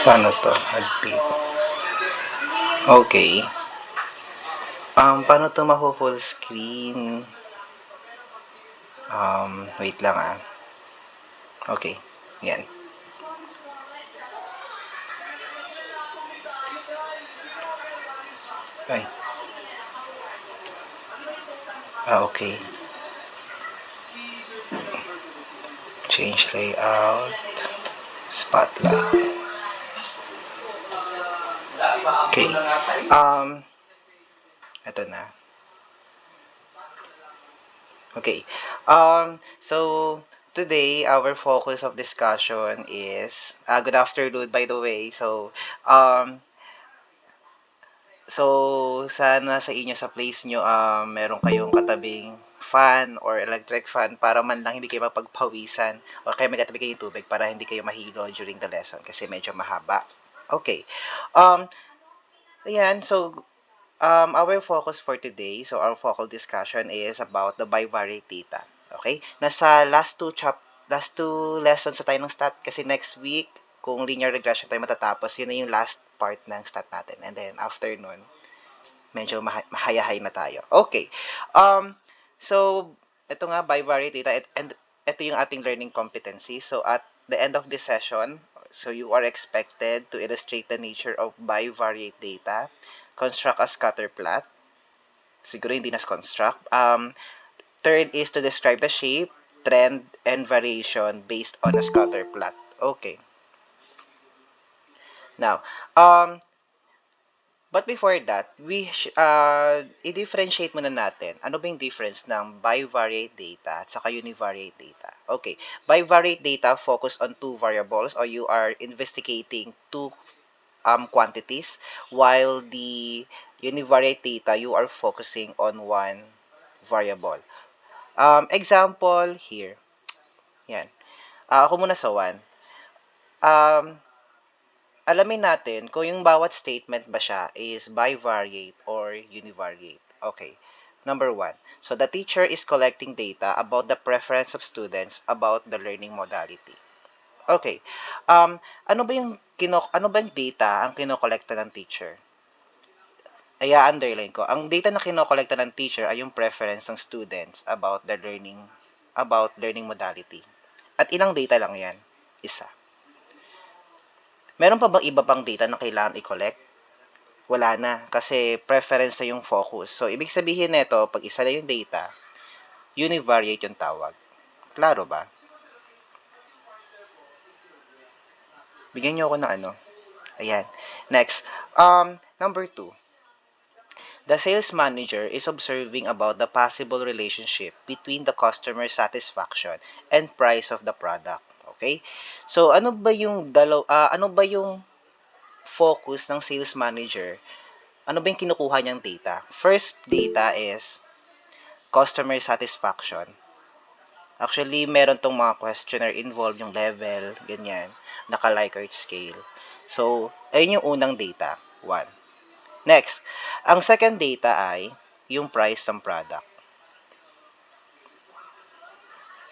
Paano to? Okay. Paano to full screen? Wait lang ah. Okay. Yan. Ay. Okay. Change layout. Spotlight. Okay. Ito na. Okay. So today our focus of discussion is good afternoon by the way. Um sana sa inyo sa place nyo meron kayong katabing fan or electric fan para man lang hindi kayo mapagpawisan o kaya may katabi kayong tubig para hindi kayo mahilo during the lesson kasi medyo mahaba. Okay. Um Ayan, our focus for today, so our focal discussion is about the bivariate data. Okay? Nasa last two lessons sa tayo ng stat kasi next week, kung linear regression tayo matatapos, yun na yung last part ng stat natin. And then after nun, medyo mahayahay na tayo. Okay. So, ito nga, bivariate data, and ito yung ating learning competency. So, at the end of this session, so you are expected to illustrate the nature of bivariate data, construct a scatter plot, siguro hindi na construct. Third is to describe the shape, trend, and variation based on a scatter plot. Okay. Now, but before that, i-differentiate muna natin. Ano ba yung difference ng bivariate data at saka univariate data? Okay, bivariate data focus on two variables or you are investigating two quantities, while the univariate data, you are focusing on one variable. Example here. Yan. Ako muna sa one. Alamin natin kung yung bawat statement ba siya is bivariate or univariate. Okay. Number one. So, the teacher is collecting data about the preference of students about the learning modality. Okay. Ano ba yung data ang kinokolekta ng teacher? Ay, underline ko. Ang data na kinokolekta ng teacher ay yung preference ng students about learning modality. At ilang data lang yan? Isa. Meron pa bang iba pang data na kailangan i-collect? Wala na, kasi preference na yung focus. So, ibig sabihin nito, pag isa na yung data, univariate yung tawag. Klaro ba? Bigyan niyo ako ng ano. Ayan. Next. Number 2. The sales manager is observing about the possible relationship between the customer satisfaction and price of the product. Okay? So, ano ba yung focus ng sales manager? Ano ba yung kinukuha niyang data? First data is customer satisfaction. Actually, meron tong mga questionnaire involved, yung level, ganyan, naka-Likert scale. So, ayun yung unang data, 1. Next, ang second data ay yung price ng product.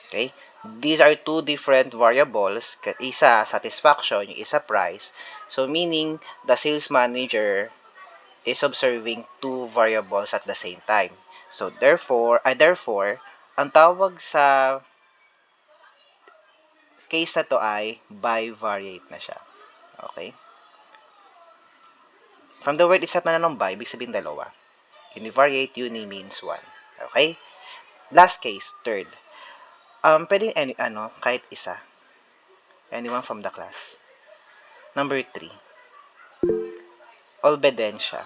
Okay? These are two different variables. Isa, satisfaction, yung isa, price. So, meaning, the sales manager is observing two variables at the same time. So, therefore, ang tawag sa case na to ay bivariate na siya. Okay? From the word itself na ng bi, ibig sabihin dalawa. Univariate, uni means one. Okay? Last case, third. Pwedeng kahit isa. Anyone from the class. Number 3. Olbedensya.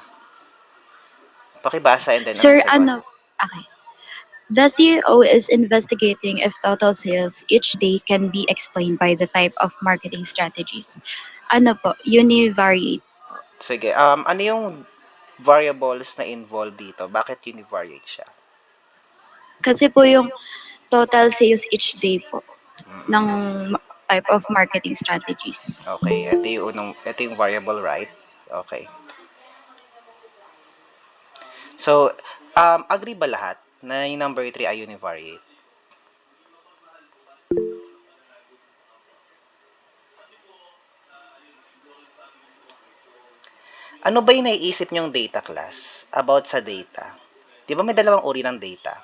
Pakibasa and then Sir, sagot. okay. The CEO is investigating if total sales each day can be explained by the type of marketing strategies. Ano po, univariate. Sige, ano yung variables na involved dito? Bakit univariate siya? Kasi po yung total sales each day po ng Mm-mm. type of marketing strategies. Okay, ito yung variable, right? Okay. So, agree ba lahat na yung number 3 ay univariate? Ano ba yung naiisip nyong data class about sa data? Di ba may dalawang uri ng data?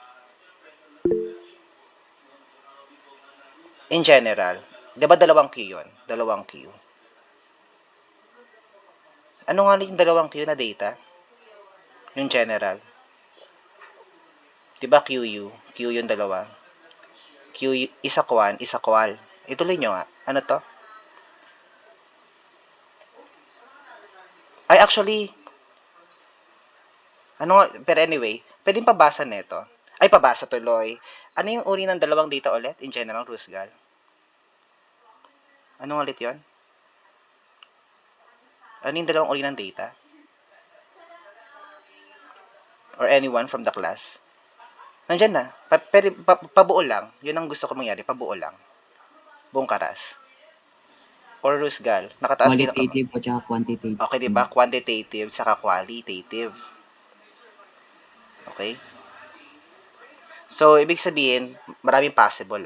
In general, di ba dalawang Q yun? Dalawang Q. Ano nga yung dalawang Q na data? Yung general. Di ba QU? Q yung dalawa. Q isa kwan, isa kwal. Ituloy nyo nga. Ano to? Ay, actually, ano nga, pero anyway, pwedeng pabasa nito. Ay, pabasa tuloy. Ano yung uri ng dalawang data ulit? In general, Rusgal. Ano ulit yon? Ano yung dalawang uri ng data? Or anyone from the class? Nandyan na. Pabuo lang. Yun ang gusto ko mangyari. Pabuo lang. Buong karas. Or Rusgal. Nakataas kayo ng kamay. Qualitative at saka quantitative. Okay, di ba? Quantitative saka qualitative. Okay? So, ibig sabihin, maraming possible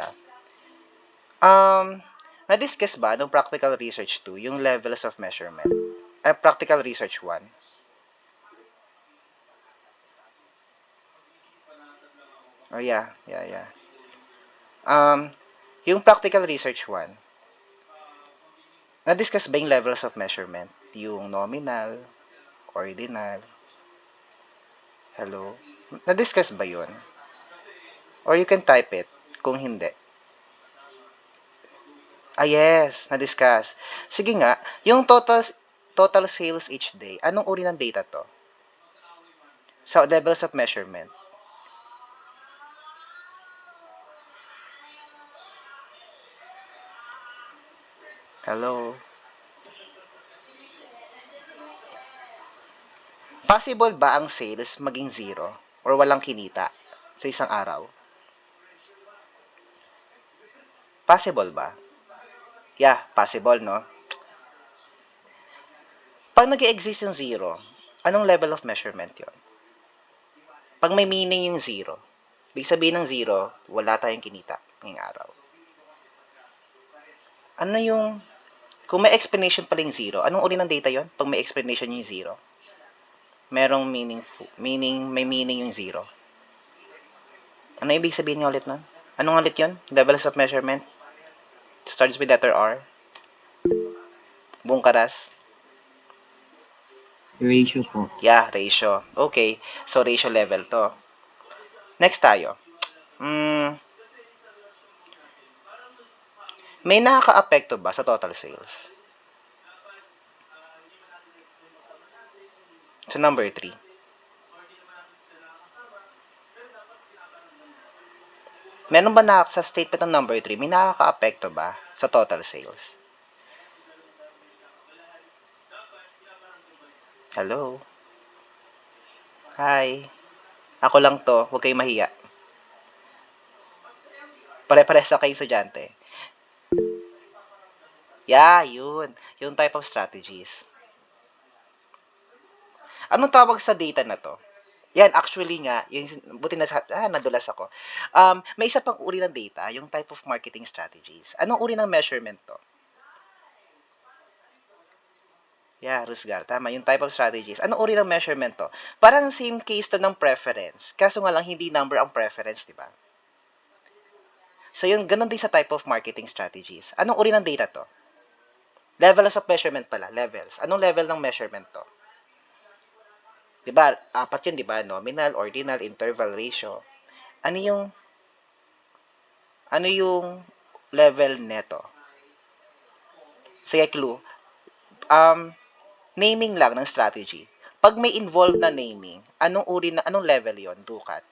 na-discuss ba nung practical research 2 yung levels of measurement? Practical research 1. Oh, yeah. Yung practical research 1, na-discuss ba yung levels of measurement? Yung nominal, ordinal, hello? Na-discuss ba yun? Or you can type it kung hindi. Yes, na-discuss. Sige nga, yung total sales each day, anong uri ng data to? Sa levels of measurement. Hello? Possible ba ang sales maging zero or walang kinita sa isang araw? Possible ba? Yeah, possible, no? Pag nag-exist yung zero, anong level of measurement yon? Pag may meaning yung zero, ibig sabihin ng zero, wala tayong kinita ngayong araw. Ano yung, kung may explanation pala yung zero, anong uri ng data yon? Pag may explanation yung zero, merong may meaning yung zero. Ano ibig sabihin nga ulit nun? Anong ulit yun? Levels of measurement? Starts with letter R? Buong karas? Ratio po. Yeah, ratio. Okay. So, ratio level to. Next tayo. May nakaka-apekto ba sa total sales? Sa number 3. Meron ba sa statement ng number 3, may nakaka-apekto ba sa total sales? Hello? Hi. Ako lang to. Huwag kayong mahiya. Pare-pares na kayo estudyante. Yeah, yun. Yung type of strategies. Anong tawag sa data na to? Yan, actually nga, yung, buti na nadulas ako. May isa pang uri ng data, yung type of marketing strategies. Anong uri ng measurement to? Yeah, Rusgal, tama, yung type of strategies. Anong uri ng measurement to? Parang same case to ng preference. Kaso nga lang, hindi number ang preference, di ba? So, yung ganun din sa type of marketing strategies. Anong uri ng data to? Levels of measurement pala, levels. Anong level ng measurement to? Diba, 4 yun, diba? Nominal, ordinal, interval, ratio. Ano yung level neto? Sige, clue. Naming lang ng strategy. Pag may involved na naming, anong level yon? Dukat.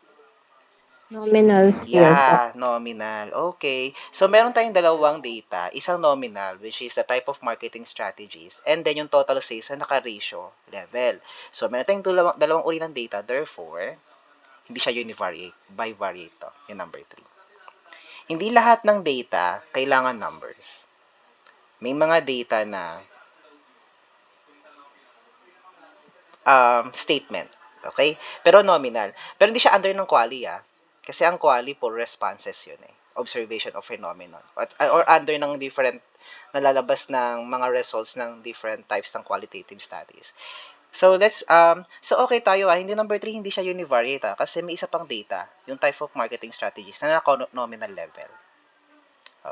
Nominal still. Yeah, nominal. Okay. So, meron tayong dalawang data. Isang nominal, which is the type of marketing strategies, and then yung total sales na naka-ratio level. So, meron tayong dalawang uri ng data. Therefore, hindi siya univariate. Bivariate to. Yung number 3. Hindi lahat ng data kailangan numbers. May mga data na statement. Okay? Pero nominal. Pero hindi siya under ng quali, Kasi ang quali for responses yun Observation of phenomenon. Or under ng different nalalabas ng mga results ng different types ng qualitative studies. So okay tayo hindi number 3 hindi siya univariate kasi may isa pang data, yung type of marketing strategies na naka-nominal level.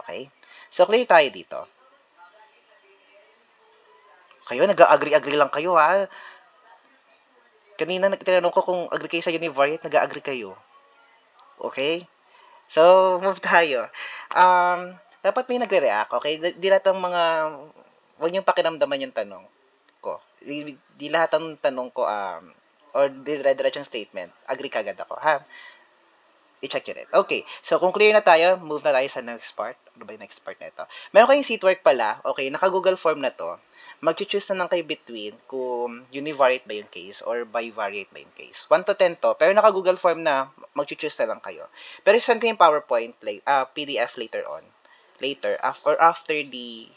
Okay? So clear tayo dito. Kayo nag-agree lang kayo ha. Kanina tinanong ko kung agree kayo sa univariate, nag-agree kayo. Okay? So move tayo. Dapat may nagre-react, okay? Di lahat ng mga wag niyong pakiramdaman yung tanong ko. Di lahat ng tanong ko or dire-diretsong statement, agree kagad ako, ha? I-check yun. Okay. So, kung clear na tayo, move na tayo sa next part. Ano ba yung next part na ito? Meron kayong seatwork pala. Okay, naka-Google form na to. Mag-choose na lang kayo between kung univariate ba yung case or bivariate ba yung case. 1 to 10 to. Pero naka-Google form na, mag-choose na lang kayo. Pero send ko yung PowerPoint, PDF later on. Later, or after the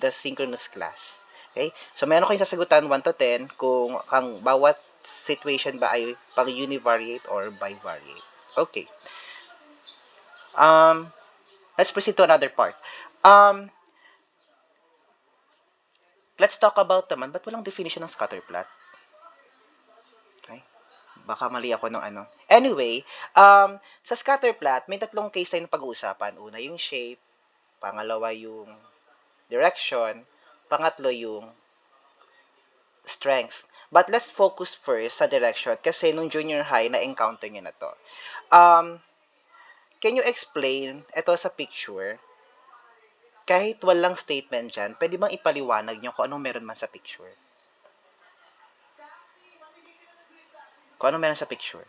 synchronous class. Okay? So, meron kayong sasagutan 1 to 10 kung ang bawat situation ba ay pang univariate or bivariate. Okay. Let's proceed to another part. Let's talk about naman, ba't walang definition ng scatterplot? Okay. Baka mali ako ng ano. Anyway, sa scatterplot, may tatlong case tayo na pag-uusapan. Una, yung shape. Pangalawa, yung direction. Pangatlo, yung strength. But let's focus first sa direction kasi nung junior high na-encounter nyo na to. Can you explain ito sa picture? Kahit walang statement dyan, pwede bang ipaliwanag nyo kung anong meron man sa picture? Kung anong meron sa picture?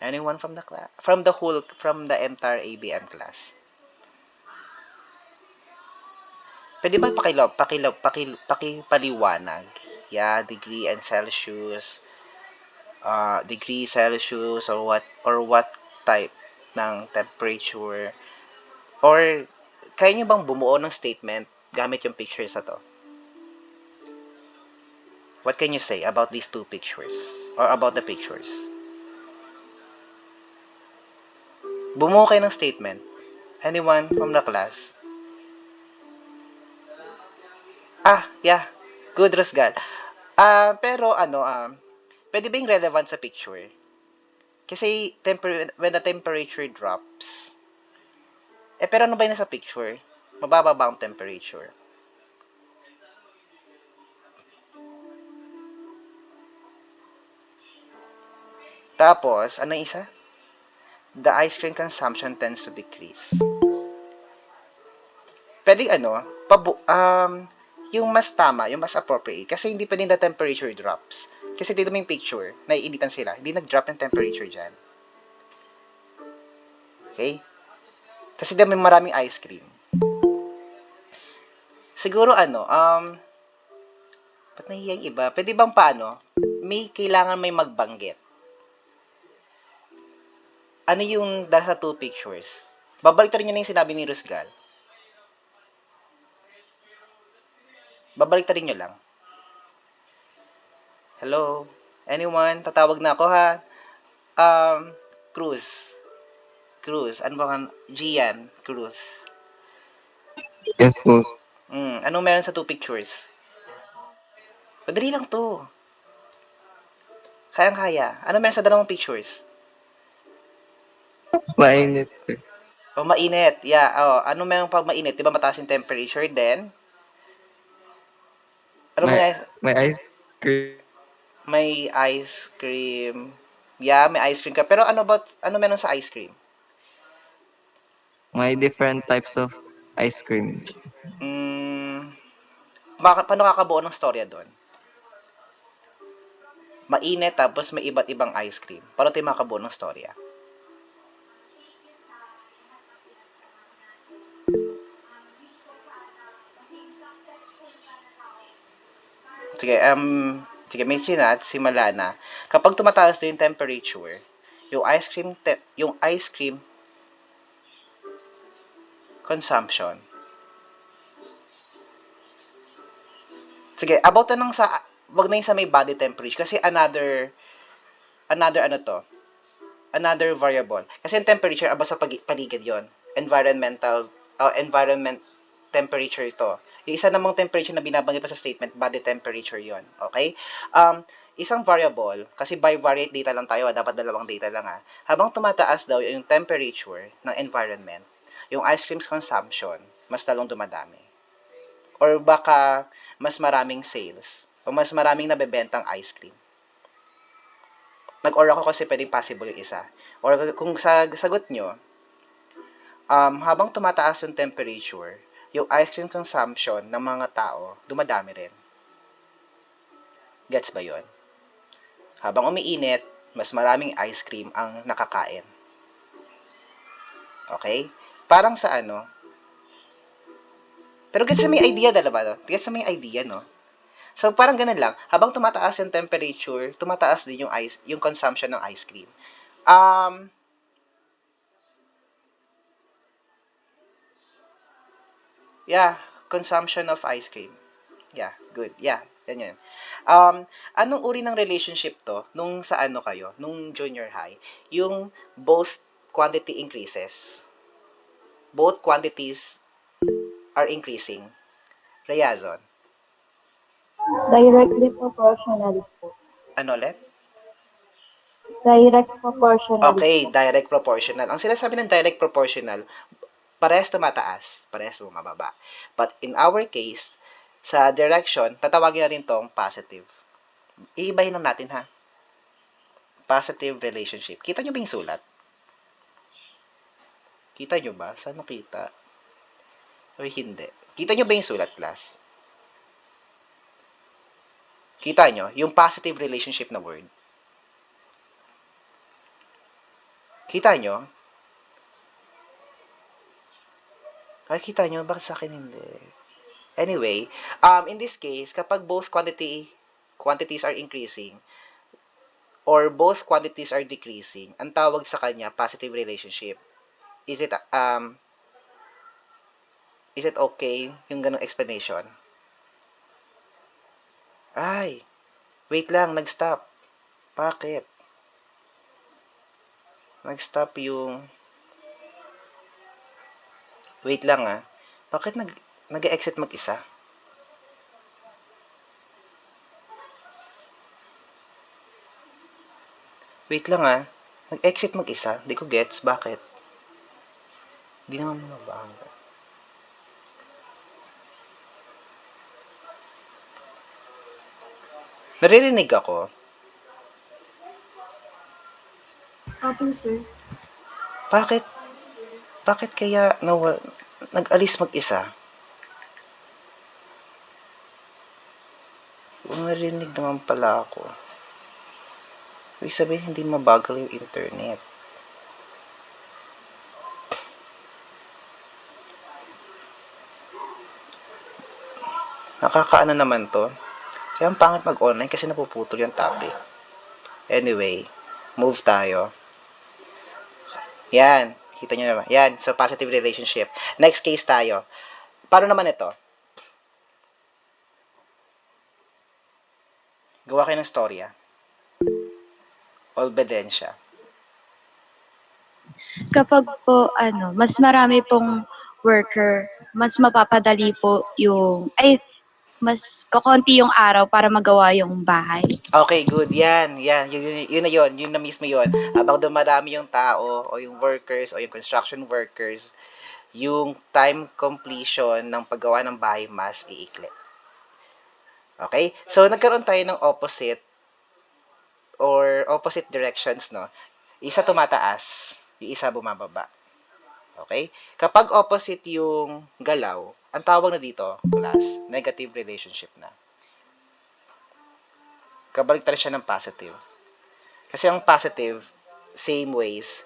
Anyone from the class? From the entire ABM class? Pwede ba pakipaliwanag? Yeah, degree and Celsius, degree Celsius, or what type ng temperature, or kaya nyo bang bumuo ng statement gamit yung pictures na to? What can you say about these two pictures? Or about the pictures? Bumuo kayo ng statement. Anyone from the class? Yeah. Good, Rosgal. Pero pwede ba yung relevant sa picture? Kasi when the temperature drops, pero ano ba yung nasa picture? Mababa ba ang temperature? Tapos, ano yung isa? The ice cream consumption tends to decrease. Pwede yung mas tama, yung mas appropriate. Kasi hindi pwedeng the temperature drops. Kasi dito mo yung picture, naiinitan sila. Hindi nag-drop yung temperature dyan. Okay? Kasi dito may maraming ice cream. Siguro ba't nahiya yung iba? Pwede bang may kailangan may magbanggit. Ano yung dahil sa two pictures? Babaliktarin nyo na yung sinabi ni Rusgal. Babaliktarin nyo lang. Hello? Anyone? Tatawag na ako ha. Cruz. Ano ba Gian Cruz. Yes, boss. Anong meron sa two pictures? Madali lang to. Kayang-kaya. Ano meron sa dalawang pictures? Mainit, sir. Mainit. Yeah. Ano meron pag mainit? Diba mataas yung temperature? Then, May ice cream. May ice cream. Yeah, may ice cream ka. Pero ano meron sa ice cream? May different types of ice cream. Paano kakabuo ng storya doon? Mainit tapos may iba't ibang ice cream. Paano tayo makabuo ng storya? Sige, may chinat, simula na. Kapag tumataas na yung temperature, yung ice cream consumption. Sige, about na wag na yung sa may body temperature kasi another variable. Kasi yung temperature about sa paligid yon. Environment temperature ito. Yung isa namang temperature na binabanggit pa sa statement, body temperature yon. Okay? Isang variable, kasi bivariate data lang tayo, dapat dalawang data lang habang tumataas daw yung temperature ng environment, yung ice cream consumption, mas lalong dumadami. Or baka mas maraming sales, o mas maraming nabebentang ice cream. Nag-or ako kasi pwedeng possible yung isa. Or kung sa sagot nyo, habang tumataas yung temperature, yung ice cream consumption ng mga tao, dumadami rin. Gets ba yun? Habang umiinit, mas maraming ice cream ang nakakain. Okay? Parang sa ano? Pero gets na may idea, dalawa, no? Gets na may idea, no? So, parang ganun lang. Habang tumataas yung temperature, tumataas din yung consumption ng ice cream. Yeah, consumption of ice cream. Yeah, good. Yeah, yan yun. Anong uri ng relationship to nung sa ano kayo, nung junior high? Yung both quantity increases. Both quantities are increasing. Rayazon. Directly proportional po. Ano ulit? Direct proportional Okay, po. direct proportional. Ang sinasabi ng direct proportional, parehas tumataas, parehas bumababa. But in our case, sa direction, tatawagin natin tong positive. Iibahin lang natin ha. Positive relationship. Kita nyo ba yung sulat? Kita nyo ba? Saan nakita? O hindi? Kita nyo ba yung sulat, class? Kita nyo? Yung positive relationship na word. Kita nyo? Ay, kita nyo? Bakit sa akin hindi? Anyway, in this case, kapag both quantities are increasing, or both quantities are decreasing, ang tawag sa kanya, positive relationship. Is it okay yung ganong explanation? Ay, wait lang, nag-stop. Bakit? Nag-stop yung... Wait lang Bakit nag-exit mag-isa? Wait lang Nag-exit mag-isa? Di ko gets. Bakit? Di naman mababa. Naririnig ako. Opo, sir. Bakit? Bakit kaya nag-alis mag-isa? Narinig naman pala ako. Ibig sabihin, hindi mabagal yung internet. Nakakaano naman to. Kaya ang pangit mag-online kasi napuputol yung topic. Anyway, move tayo. Yan. Kita nyo naman. Yan. So, positive relationship. Next case tayo. Paano naman ito? Gawa kayo ng storya. Obedensya. Kapag po mas marami pong worker, mas mapapadali po mas kokonti yung araw para magawa yung bahay. Okay, good. Yan. Yun na yun. Yun na mismo yun. Habang dumarami yung tao o yung workers o yung construction workers, yung time completion ng paggawa ng bahay mas iikli. Okay? So, nagkaroon tayo ng opposite or opposite directions, no? Isa tumataas, yung isa bumababa. Okay? Kapag opposite yung galaw, ang tawag na dito, class, negative relationship na. Kabaligtaran siya ng positive. Kasi ang positive, same ways,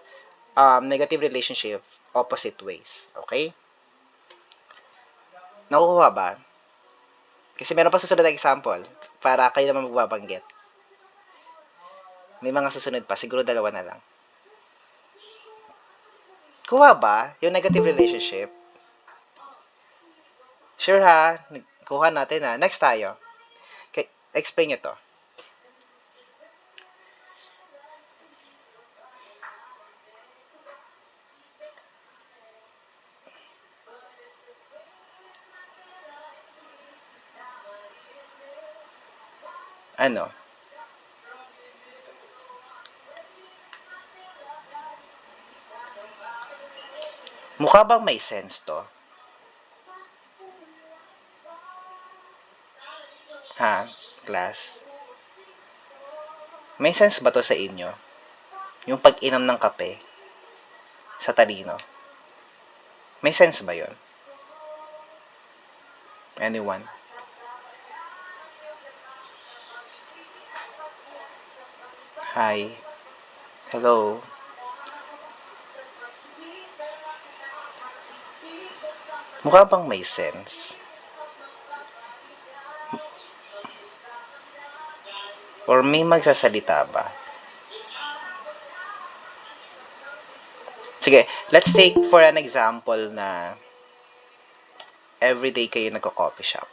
negative relationship, opposite ways. Okay? Nakukuha ba? Kasi meron pa susunod na example para kayo naman magbabanggit. May mga susunod pa, siguro dalawa na lang. Kuha ba yung negative relationship? Sure ha? Kuha natin Next tayo. Okay, explain nyo to. Ano? Mukha bang may sense to? Ha? Class? May sense ba to sa inyo? Yung pag-inom ng kape sa talino? May sense ba yon? Anyone? Hi. Hello. Mukha bang may sense? Or may magsasalita ba? Sige, let's take for an example na everyday kayo nagko-coffee shop.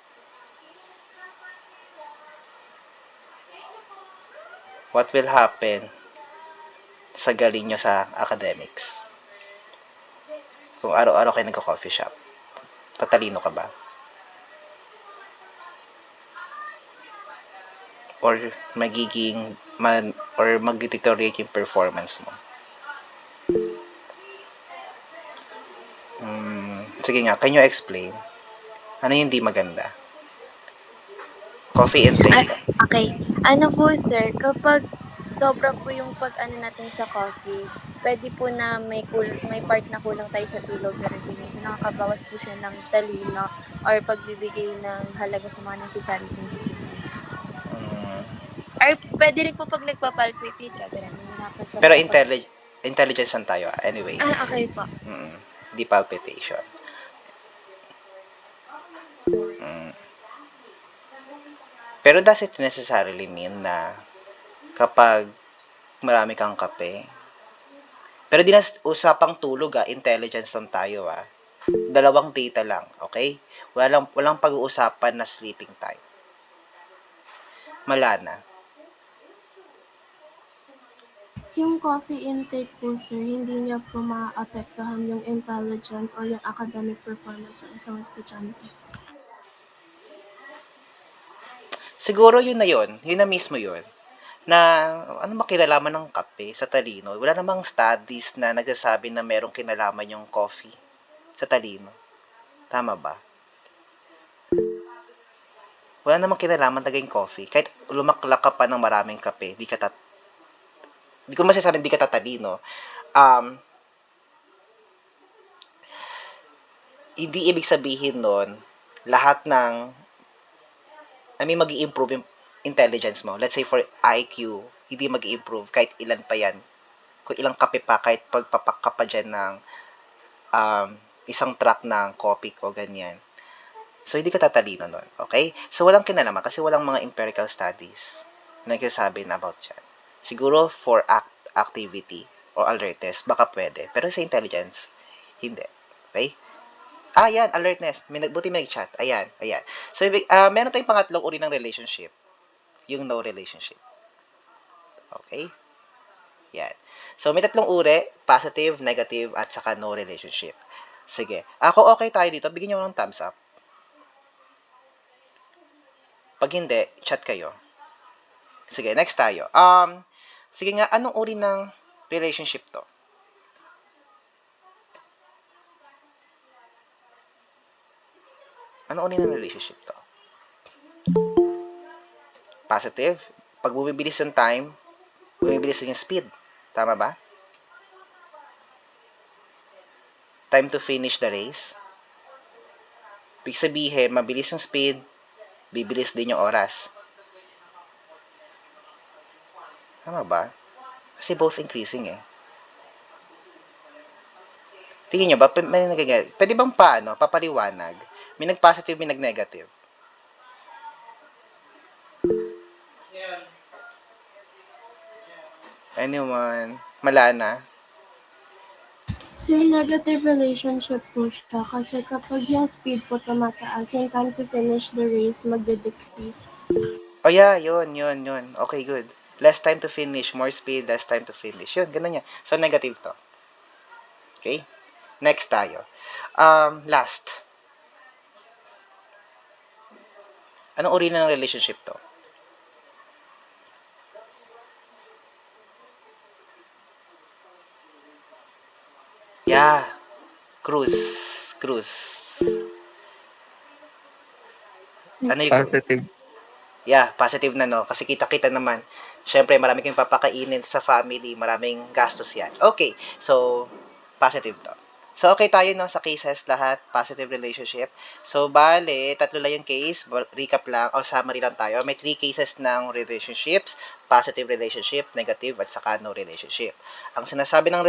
What will happen sa galing nyo sa academics? Kung araw-araw kayo nagko-coffee shop, tatalino ka ba? Or mag-deteriorate yung performance mo? Sige nga, can you explain? Ano yung di maganda? Coffee intake po. Okay. Ano po sir, kapag sobra po yung pag-ano natin sa coffee, pwede po na may part na kulang tayo sa tulog, ganyan. So nakakabawas po siya ng talino or pagbibigay ng halaga sa mga necessary things po. Mm, Or pwede rin po pag nagpapalpitate ka, ganun. Nahihirapan ka pero makapag... intelligence lang tayo. Anyway. Okay po. Di palpitation. Pero does it necessarily mean na kapag marami kang kape, pero di na usapang tulog intelligence lang tayo 2 data lang, okay? Walang pag-uusapan na sleeping time. Malana. Yung coffee intake po, sir, hindi niya po maapektuhan yung intelligence or yung academic performance ng isang estudyante. Siguro yun na mismo yun, na ano makinalaman ng kape sa talino? Wala namang studies na nagsasabi na merong kinalaman yung coffee sa talino. Tama ba? Wala namang kinalaman talaga yung coffee. Kahit lumaklak ka pa ng maraming kape, di ko masasabing di ka tatalino. Hindi ibig sabihin nun, lahat ng, mag-i-improve yung intelligence mo. Let's say for IQ, hindi mag-i-improve kahit ilan pa yan. Kung ilang kape pa, kahit pagpapak ka pa dyan ng isang truck ng coffee o ganyan. So, hindi ka tatalino nun. Okay? So, walang kinalaman kasi walang mga empirical studies na nagsasabi na about yan. Siguro for activity or alertness, baka pwede. Pero sa intelligence, hindi. Okay? Yan, alertness. Buti may nag-chat. Ayan. So, meron tayong pangatlong uri ng relationship. Yung no relationship. Okay? Yan. So, may tatlong uri, positive, negative, at saka no relationship. Sige. Kung okay tayo dito, bigyan nyo ng thumbs up. Pag hindi, chat kayo. Sige, next tayo. Sige nga, anong uri ng relationship to? Anong uri ng relationship to? Positive. Pag bumibilis yung time, bumibilis yung speed. Tama ba? Time to finish the race. Ibig sabihin, mabilis yung speed, bibilis din yung oras. Tama ba? Kasi both increasing Tingin nyo ba, pwede bang papaliwanag? May nag-positive, may nag-negative. Anyone? Malana? Sir, negative relationship po siya kasi kapag yung speed po tumataas, yung time to finish the race magde-decrease. Oh yeah, yun. Okay, good. Less time to finish, more speed, less time to finish. Yun, ganun yan. So, negative to. Okay? Next tayo. Last. Anong uri ng relationship to? Yeah, cruise. Cruise. Ano yung cruise? Positive. Yeah, positive na no. Kasi kita-kita naman. Siyempre, marami kayong papakainin sa family. Maraming gastos yan. Okay. So, positive to. So, okay tayo no sa cases lahat. Positive relationship. So, bale, tatlo lang yung case. Recap lang or summary lang tayo. May 3 cases ng relationships. Positive relationship, negative, at saka no relationship. Ang sinasabi ng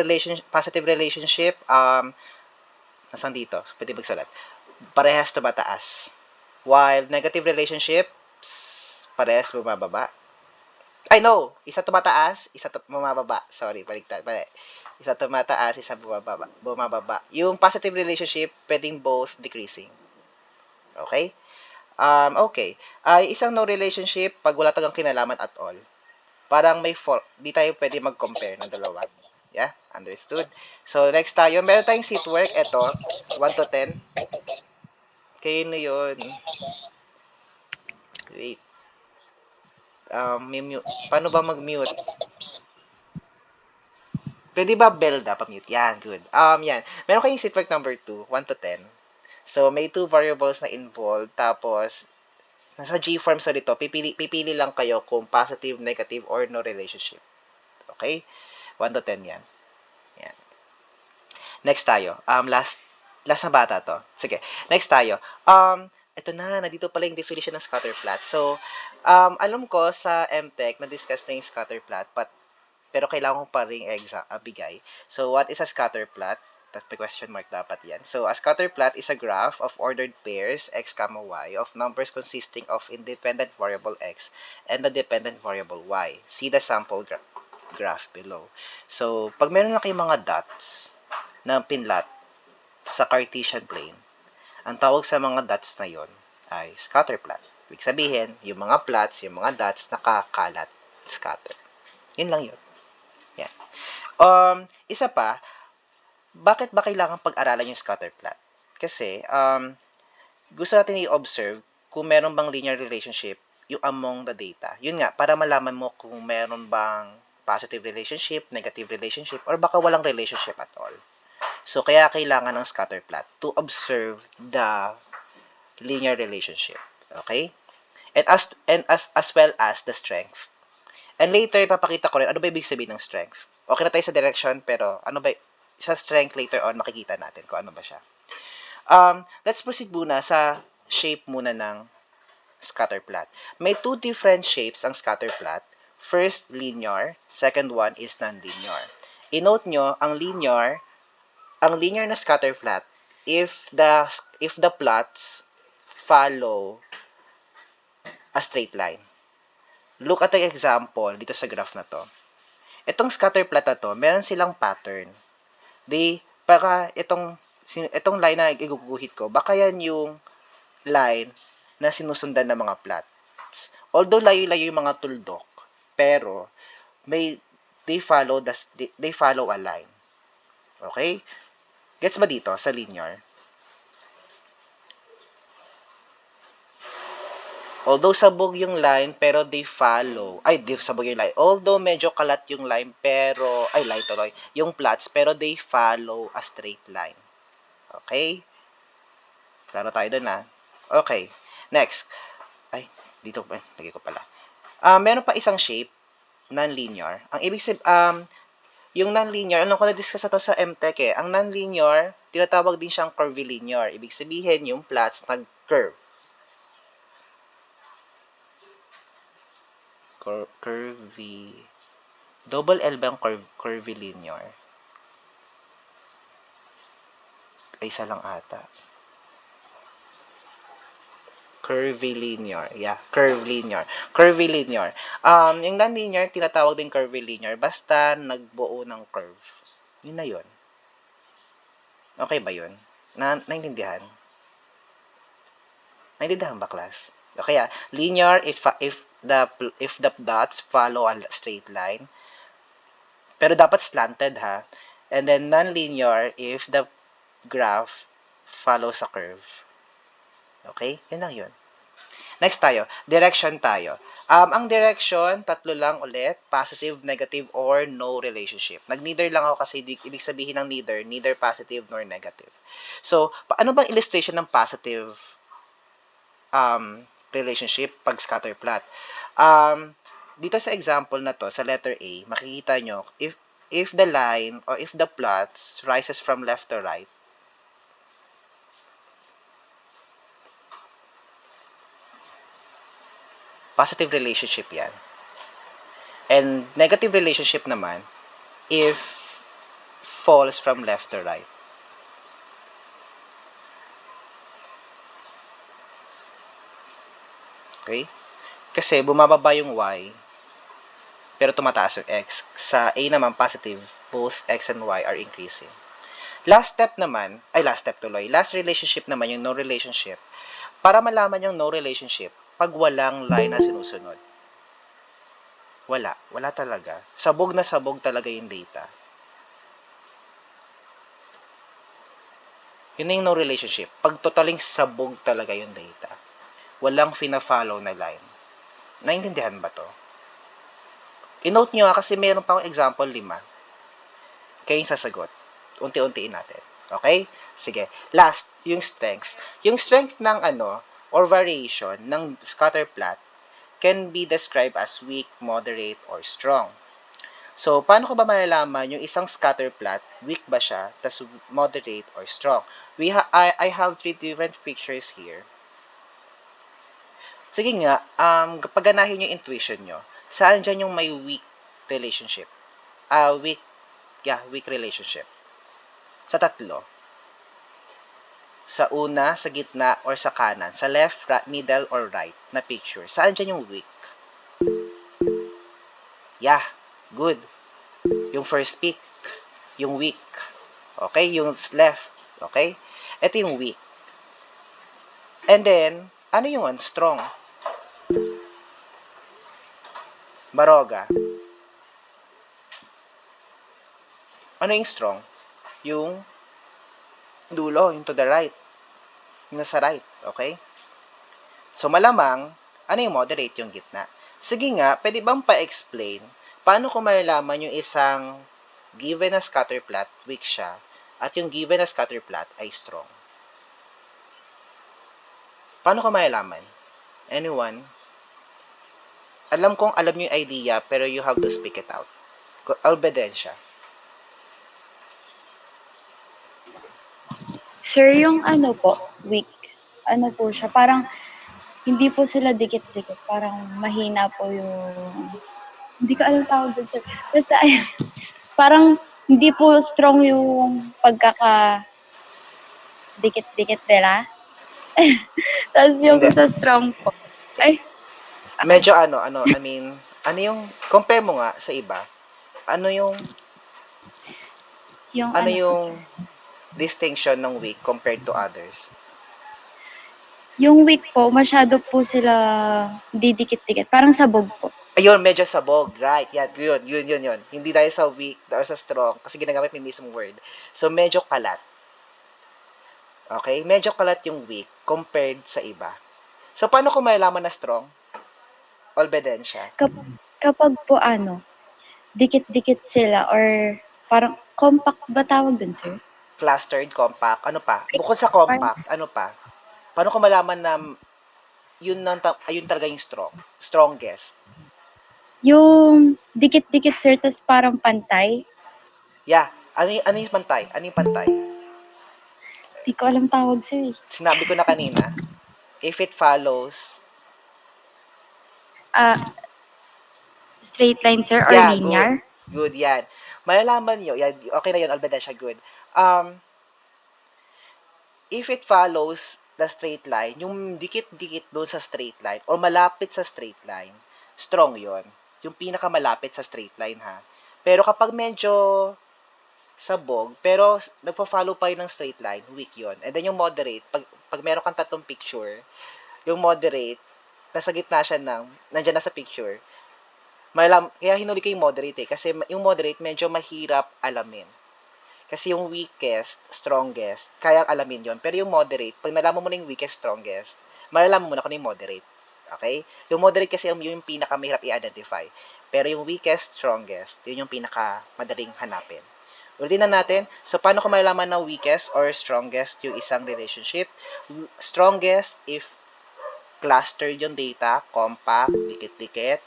positive relationship, nasaan dito? Pwede magsulat. Parehas tumataas. While negative relationships, parehas bumababa. Ay, no! Isa tumataas, isa bumababa. Sorry, baliktad. Mali. Isa tumataas, isa bumababa. Yung positive relationship, pwedeng both decreasing. Okay? Okay. Isang no relationship, pag wala tagang kinalaman at all, parang may fault. Di tayo pwede mag-compare ng dalawa. Yeah? Understood? So, next tayo. Meron tayong seat work. Ito, 1 to 10. Kayo na yun. Wait. May mute. Paano ba mag-mute? Pwede ba Belda pa-mute? Yan, good. Yan. Meron kayong seat work number 2, 1 to 10. So, may 2 variables na involved. Tapos, nasa G-forms na dito, pipili lang kayo kung positive, negative, or no relationship. Okay? 1 to 10 yan. Yan. Next tayo. Last na bata to. Sige. Next tayo. Ito na, nandito pala yung definition ng scatterplot. So, alam ko sa MTech, na-discuss na yung scatterplot, pero kailangan ko pa rin bigay. So, what is a scatterplot? Tapos may question mark dapat yan. So, a scatterplot is a graph of ordered pairs, x, y, of numbers consisting of independent variable x and the dependent variable y. See the sample graph below. So, pag meron na kayong mga dots na pinlat sa Cartesian plane, ang tawag sa mga dots na yon ay scatterplot. Ibig sabihin, yung mga plots, yung mga dots nakakalat, scatter. Yun lang yun. Yan. Isa pa, bakit ba kailangan pag-aralan yung scatterplot? Kasi, gusto natin i-observe kung meron bang linear relationship yung among the data. Yun nga, para malaman mo kung meron bang positive relationship, negative relationship, or baka walang relationship at all. So, kaya kailangan ng scatterplot to observe the linear relationship. Okay? And as well as the strength. And later, ipapakita ko rin, ano ba ibig sabihin ng strength? Okay na tayo sa direction, pero ano ba, sa strength later on, makikita natin kung ano ba siya. Let's proceed muna sa shape muna ng scatterplot. May 2 different shapes ang scatterplot. First, linear. Second one is non-linear. I-note nyo, ang linear na scatterplot, if the plots follow a straight line. Look at the example dito sa graph na to. Itong scatterplot na to, meron silang pattern. Baka itong line na iguguhit ko, baka yan yung line na sinusundan ng mga plots. Although layo-layo yung mga tuldok, pero they follow a line. Okay? Gets ba dito sa linear? Although sabog yung line, pero they follow. Sabog yung line. Although medyo kalat yung line, line tuloy. Yung plots, pero they follow a straight line. Okay? Klaro tayo dun, ha? Okay. Next. Dito pa. Lagay ko pala. Meron pa isang shape, non-linear. Ang ibig sabihin, yung non-linear, alam ko na-discuss na to sa MTech eh. Ang non-linear, tinatawag din siyang curvilinear. Ibig sabihin, yung plots nag-curve. Double L ba yung curvilinear? Isa lang ata. Curvilinear. Yeah, curvilinear. Curvilinear. Yung non-linear, tinatawag din curvilinear. Basta nagbuo ng curve. Yun na yun. Okay ba yun? Naintindihan? Naintindihan ba, class? Okay, linear if the dots follow a straight line. Pero dapat slanted, ha? And then non-linear if the graph follows a curve. Okay? Yun lang yun. Next tayo, direction tayo. Ang direction, tatlo lang ulit, positive, negative, or no relationship. Nag-neither lang ako kasi ibig sabihin ng neither positive nor negative. So, ano bang illustration ng positive relationship pag scatter plot? Dito sa example na to, sa letter A, makikita nyo, if the line or if the plots rises from left to right, positive relationship yan. And negative relationship naman, if falls from left to right. Okay? Kasi bumababa yung Y, pero tumataas yung X. Sa A naman, positive, both X and Y are increasing. Last relationship naman, yung no relationship. Para malaman yung no relationship, pag walang line na sinusunod. Wala talaga. Sabog na sabog talaga yung data. Yun yung no relationship. Pag totaling sabog talaga yung data. Walang fina-follow na line. Naintindihan ba to? I-note nyo kasi meron pa akong example 5. Kayo yung sasagot. Unti-untiin natin. Okay? Sige. Last, yung strength. Yung strength ng or variation ng scatter plot can be described as weak, moderate, or strong. So, paano ko ba malalaman yung isang scatter plot, weak ba siya, tas moderate, or strong? I have 3 different pictures here. Sige nga, paganahin yung intuition nyo, saan dyan yung may weak relationship? Weak relationship. Sa tatlo. Sa una, sa gitna, or sa kanan. Sa left, middle, or right na picture. Saan dyan yung weak? Yeah, good. Yung first pick, yung weak. Okay, yung left. Okay? Ito yung weak. And then, ano yung strong? Baroga. Ano yung strong? Yung dulo, yung to the right. Yung nasa right, okay? So, malamang, ano yung moderate, yung gitna. Sige nga, pwede bang pa-explain paano ko malalaman yung isang given na scatter plot, weak siya, at yung given na scatter plot ay strong? Paano ko malalaman? Anyone? Alam kong alam nyo yung idea, pero you have to speak it out. Albedensya. Sir, yung weak, po siya, parang hindi po sila dikit-dikit, parang mahina po yung, hindi ko alam tawag dun, sir. Basta, parang hindi po strong yung dikit-dikit nila. Tapos yung Hindi. sa strong po, ay, Medyo ano yung, compare mo nga sa iba, ano yung yung ano po, yung sir. distinction ng weak compared to others? Yung weak po, masyado po sila didikit-dikit, parang sabog po. Ayun, medyo sabog, right? Yan, yun. Hindi dahil sa weak or sa strong, kasi ginagamit yung mismong word. So, medyo kalat. Okay? Medyo kalat yung weak compared sa iba. So, paano ko malalaman na strong? Albedensya. Kapag po dikit-dikit sila or parang compact ba tawag dun, sir? Clustered, compact, ano pa? Bukod sa compact, ano pa? Paano ko malaman na ayun talaga yung strongest? Yung dikit-dikit, sir, tas parang pantay. Yeah. Ano yung pantay? Ano yung pantay? Di ko alam tawag, sir. Sinabi ko na kanina, if it follows, Straight line, sir, or yeah, good. linear? Good, yan. Malalaman nyo, yan, okay na yun, Albedesha, good. If it follows the straight line, yung dikit-dikit doon sa straight line, or malapit sa straight line, strong yon. Yung pinakamalapit sa straight line, ha. Pero kapag medyo sabog, pero nagpa-follow pa yun ng straight line, weak yon. And then yung moderate, pag meron kang tatlong picture, yung moderate, nasa gitna siya nandyan na sa picture, kaya hinuli ko yung moderate kasi yung moderate medyo mahirap alamin. Kasi yung weakest, strongest, kaya alamin yon. Pero yung moderate, pag nalaman mo na yung weakest, strongest, malalaman mo na kung yung moderate. Okay? Yung moderate kasi yung pinakamahirap i-identify. Pero yung weakest, strongest, yun yung pinakamadaling hanapin. Ulitin na natin. So, paano ko malalaman na weakest or strongest yung isang relationship? Strongest if clustered yung data, compact, dikit-dikit,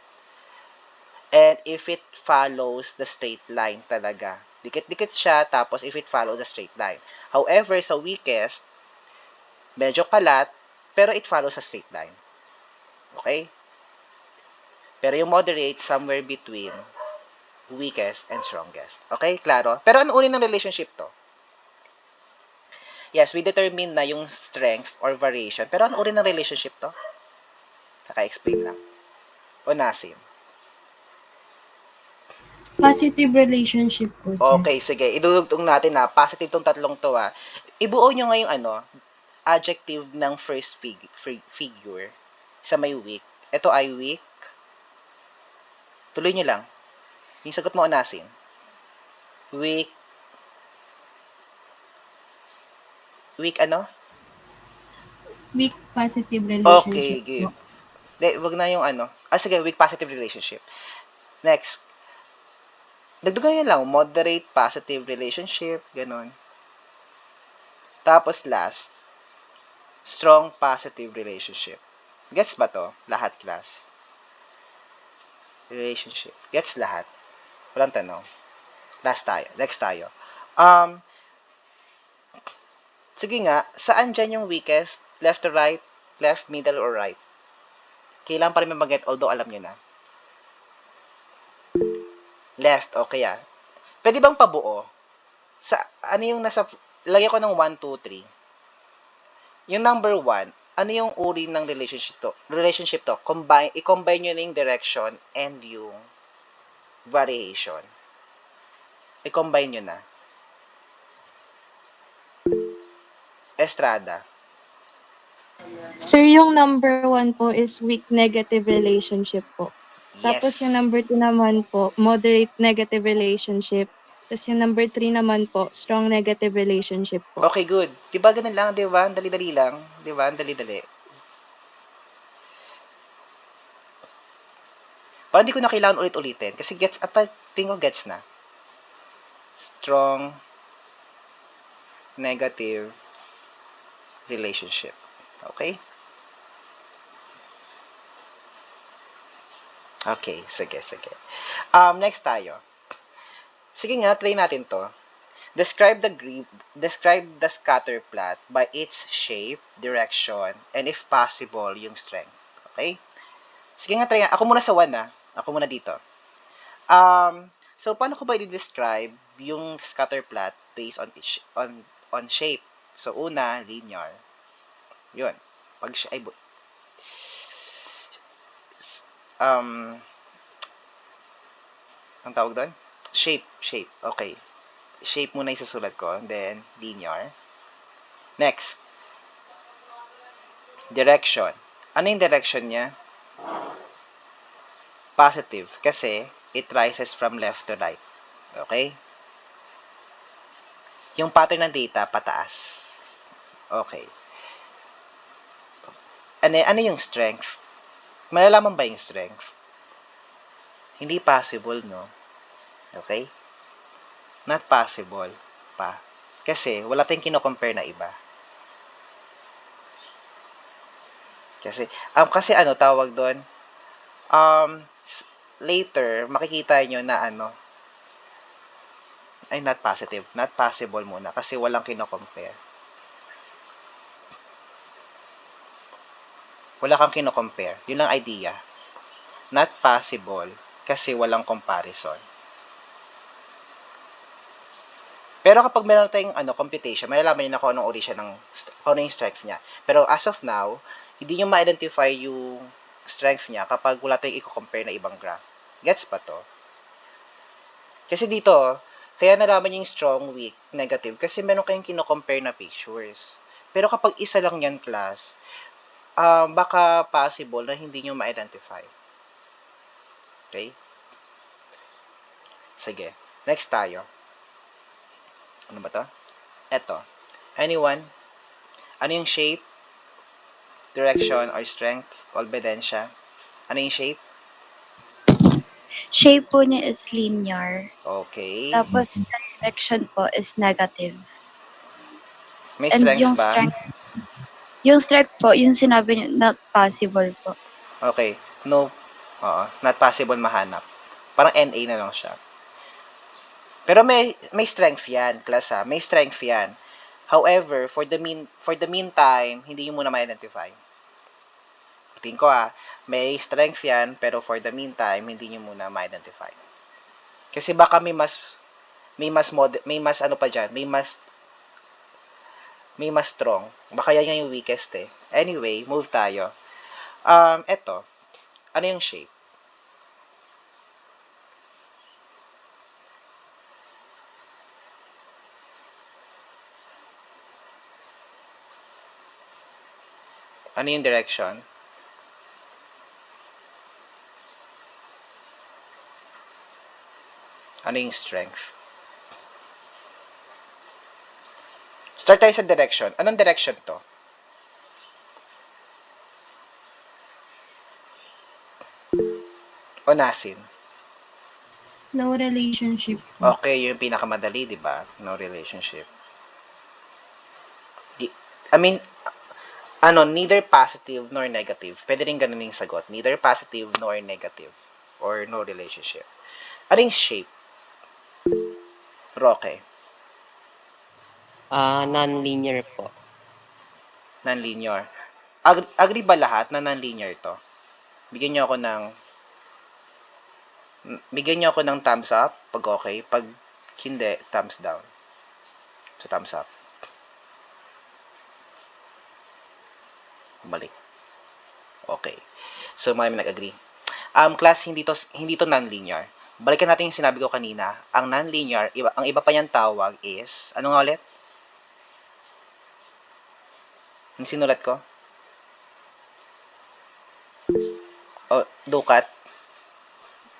and if it follows the straight line talaga. Dikit-dikit siya, tapos if it follows the straight line. However, sa weakest, medyo kalat, pero it follows a straight line. Okay? Pero yung moderate, somewhere between weakest and strongest. Okay? Klaro? Pero ano uri ng relationship to? Yes, we determine na yung strength or variation. Pero ano uri ng relationship to? Naka-explain lang. O nasin? Positive relationship po, sir. Okay, sige. Idudugtong natin na positive tong tatlong to Ibuo nyo ngayong adjective ng first figure sa may weak. Ito ay weak. Tuloy nyo lang. Yung sagot mo unasin. Weak. Weak ano? Weak positive relationship Okay, good. po. Wag na yung sige, weak positive relationship. Next. Dagdagan nyo lang, moderate positive relationship, ganun. Tapos last, strong positive relationship. Gets ba to? Lahat, class. Relationship. Gets lahat? Walang tanong. Last tayo. Next tayo. Sige nga, saan dyan yung weakest? Left to right? Left, middle, or right? Kailangan pa rin mag-get, although alam nyo na. Left, okay Pwede bang pabuo? Sa, ano yung nasa, lagyan ko ng 1, 2, 3. Yung number 1, ano yung uri ng relationship to? I-combine nyo na yung direction and yung variation. I-combine nyo na. Estrada. Sir, yung number 1 po is weak negative relationship po. Tapos Yes. yung number 2 naman po, moderate negative relationship. Tapos yung number 3 naman po, strong negative relationship po. Okay, good. Diba ganun lang, diba? Ang dali-dali lang. Diba? Ang dali-dali. Parang hindi ko na kailangan ulit-ulitin. Kasi tingin ko gets na. Strong negative relationship. Okay? Okay, sige. Next tayo. Sige nga, try natin to. Describe the scatter plot by its shape, direction, and if possible, yung strength. Okay? Sige nga, try nga. Ako muna sa 1 Ako muna dito. So, paano ko ba i-describe yung scatter plot based on shape? So, una, linear. Yun. Ang tawag doon? Shape. Okay. Shape muna yung susulat ko. Then, linear. Next. Direction. Ano yung direction niya? Positive. Kasi, it rises from left to right. Okay? Yung pattern ng data, pataas. Okay. Ano yung strength? Malalaman ba yung strength? Hindi possible, no? Okay? Not possible pa. Kasi, wala tayong kino-compare na iba. Kasi tawag doon, later, makikita nyo na ay not positive, not possible muna kasi walang kino-compare. Wala kang kino-compare. Yun lang idea. Not possible kasi walang comparison. Pero kapag meron tayong computation, malalaman niyo na kung anong origin kung ano yung strength niya. Pero as of now, hindi niyo ma-identify yung strength niya kapag wala tayong i-compare na ibang graph. Gets ba to? Kasi dito, kaya nalaman niyo yung strong, weak, negative, kasi meron kayong kino-compare na pictures. Pero kapag isa lang yan, class, baka possible na hindi niyo ma-identify. Okay? Sige. Next tayo. Ano ba to? Eto. Anyone? Ano yung shape? direction, or strength? Albedensya. Ano yung shape? Shape po niya is linear. Okay. Tapos direction po is negative. May And strength ba? yung strength po, yung sinabi niyo, not possible po. Okay. No. Oo. Not possible mahanap. Parang NA na lang siya. Pero may strength yan, class ha. May strength yan. However, for the meantime, hindi nyo muna ma-identify. Tingin ko may strength yan, pero for the meantime, hindi nyo muna ma-identify. Kasi baka may mas ano pa dyan, may mas strong. Baka yan yung weakest eh. Anyway, move tayo. Eto. Ano yung shape? Ano yung direction? Ano yung strength? Start tayo sa direction. Anong direction to? Onasin. No relationship po. Okay, yung pinakamadali, di ba? No relationship. I mean, neither positive nor negative. Pwede rin ganun yung sagot. Neither positive nor negative. Or no relationship. Ano yung shape? Roque. Non-linear po. Non-linear. Agree ba lahat na non-linear to? Bigyan niyo ako ng thumbs up pag okay. Pag hindi, thumbs down. So, thumbs up. Balik. Okay. So, marami nag-agree. Class, hindi to non-linear. Balikan natin yung sinabi ko kanina. Ang non-linear, ang iba pa niyang tawag is, ano nga ulit? Yung sinulat ko? Dukat?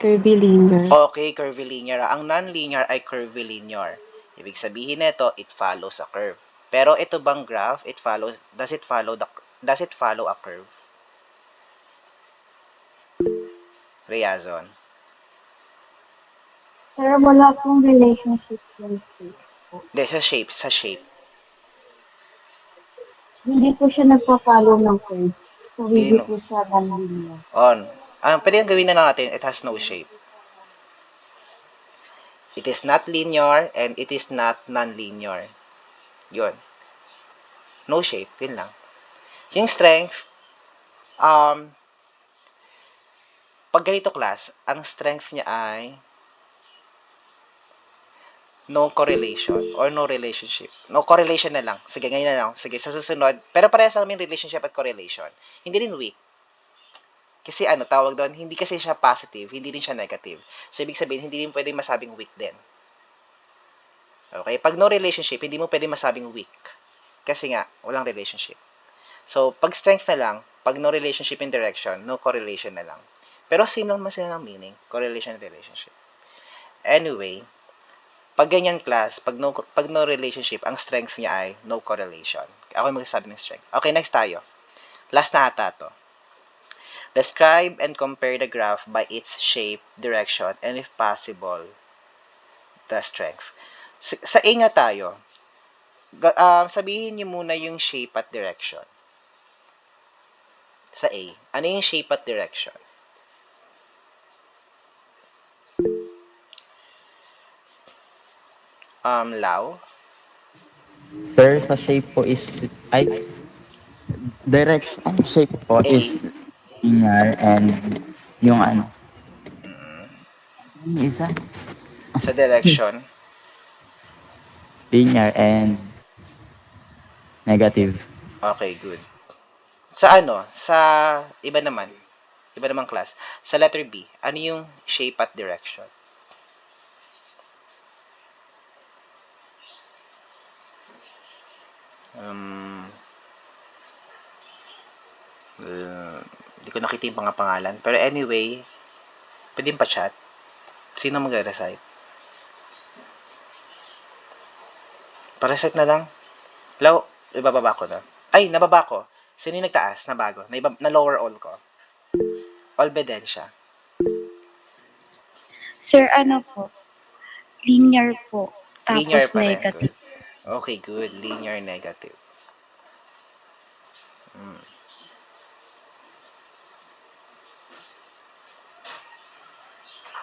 Curvilinear. Okay, curvilinear. Ang non-linear ay curvilinear. Ibig sabihin nito, it follows a curve. Pero ito bang graph, does it follow a curve? Reyazon. Sir, wala pong relationship yung shape po. Hindi, sa shape. Hindi po siya nagpa-follow ng curve. So, hindi po siya non-linear. Pwede yung gawin na lang natin, it has no shape. It is not linear and it is not non-linear. Yun. No shape, yun lang. Yung strength, pag ganito class, ang strength niya ay no correlation or no relationship. No correlation na lang. Sige, ngayon na lang. Sige, sa susunod. Pero parehas namin relationship at correlation. Hindi rin weak. Kasi tawag doon, hindi kasi siya positive, hindi rin siya negative. So, ibig sabihin, hindi rin pwedeng masabing weak din. Okay? Pag no relationship, hindi mo pwedeng masabing weak. Kasi nga, walang relationship. So, pag strength na lang, pag no relationship in direction, no correlation na lang. Pero same lang naman sila ng meaning, correlation and relationship. Anyway, pag ganyan class, pag no relationship, ang strength niya ay no correlation. Ako yung magsasabi ng strength. Okay, next tayo. Last na ata to. Describe and compare the graph by its shape, direction, and if possible, the strength. Sa A nga tayo. Sabihin niyo muna yung shape at direction. Sa A. Ano yung shape at direction? Lau? Sir, sa shape po is, direction shape po A. is linear and yung yung isa, Sa direction? linear and negative. Okay, good. Sa sa iba naman class. Sa letter B, ano yung shape at direction? Hindi ko nakita yung mga pangalan. Pero anyway, pwede pa chat. Sino mag-recite? Pa-recite na lang. Ibababa ko na. Ay, nababa ko. Sino yung nagtaas na bago? Na lower all ko? Olbedensya. Sir, ano po? Linear po. Linear Tapos pa rin. Good. negative. Okay, good. Linear negative.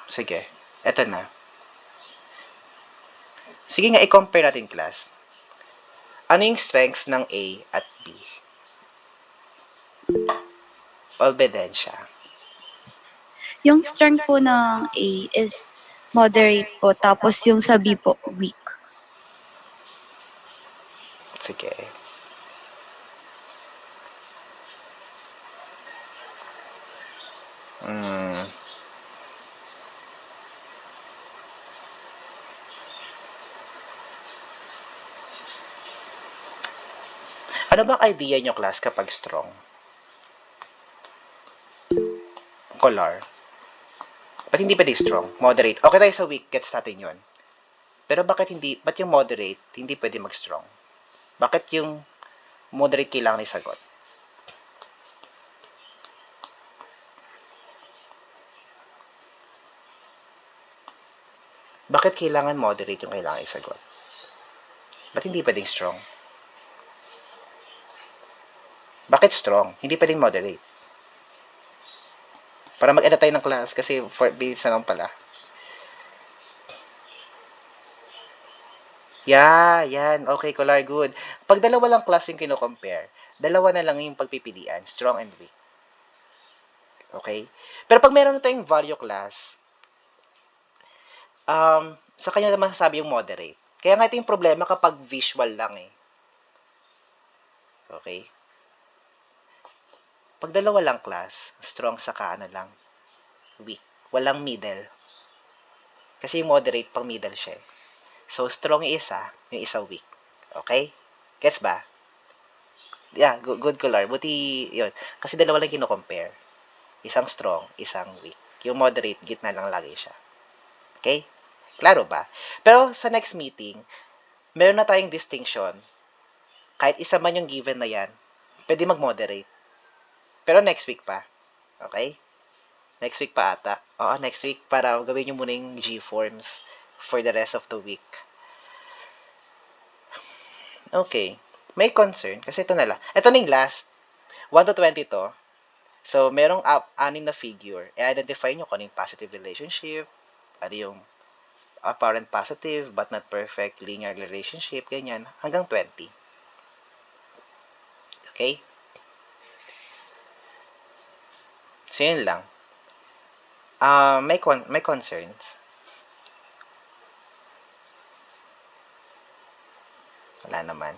Sige. Eto na. Sige nga, i-compare natin, class. Ano yung strength ng A at B? Obedensya. Yung strength po ng A is moderate po. Tapos yung sa B po, weak. Sige. Ano bang idea nyo, class, kapag strong? Color. Ba't hindi pwede strong? Moderate. Okay tayo sa weak, gets natin yun. Pero ba't yung moderate, hindi pwede mag-strong? Bakit yung moderate kailangan isagot? Bakit kailangan moderate yung kailangan isagot? Ba't hindi pwedeng strong? Bakit strong? Hindi pwedeng moderate. Para mag-edit tayo ng class kasi 4 minutes na lang pala. Yan. Okay, Kolar, good. Pag dalawa lang class yung kino-compare, dalawa na lang yung pagpipilian, strong and weak. Okay? Pero pag meron na tayong value class, sa kanya naman sasabi yung moderate. Kaya nga ito yung problema kapag visual lang eh. Okay? Pag dalawa lang class, strong saka ano lang, weak. Walang middle. Kasi yung moderate pang middle siya eh. So, strong yung isa weak. Okay? Gets ba? Yeah, good color. Buti, yun. Kasi dalawa lang kino-compare. Isang strong, isang weak. Yung moderate, gitna lang lagi siya. Okay? Klaro ba? Pero sa next meeting, meron na tayong distinction. Kahit isa man yung given na yan, pwede mag-moderate. Pero next week pa. Okay? Next week pa ata. Oo, next week para gawin nyo muna yung G-forms for the rest of the week. Okay. May concern. Kasi ito na lang. Ito na yung last. 1 to 20 to. So, merong 6 na figure. I-identify nyo kung ano yung positive relationship, ano yung apparent positive but not perfect linear relationship, ganyan, hanggang 20. Okay? So, yun lang. May concerns? Wala naman.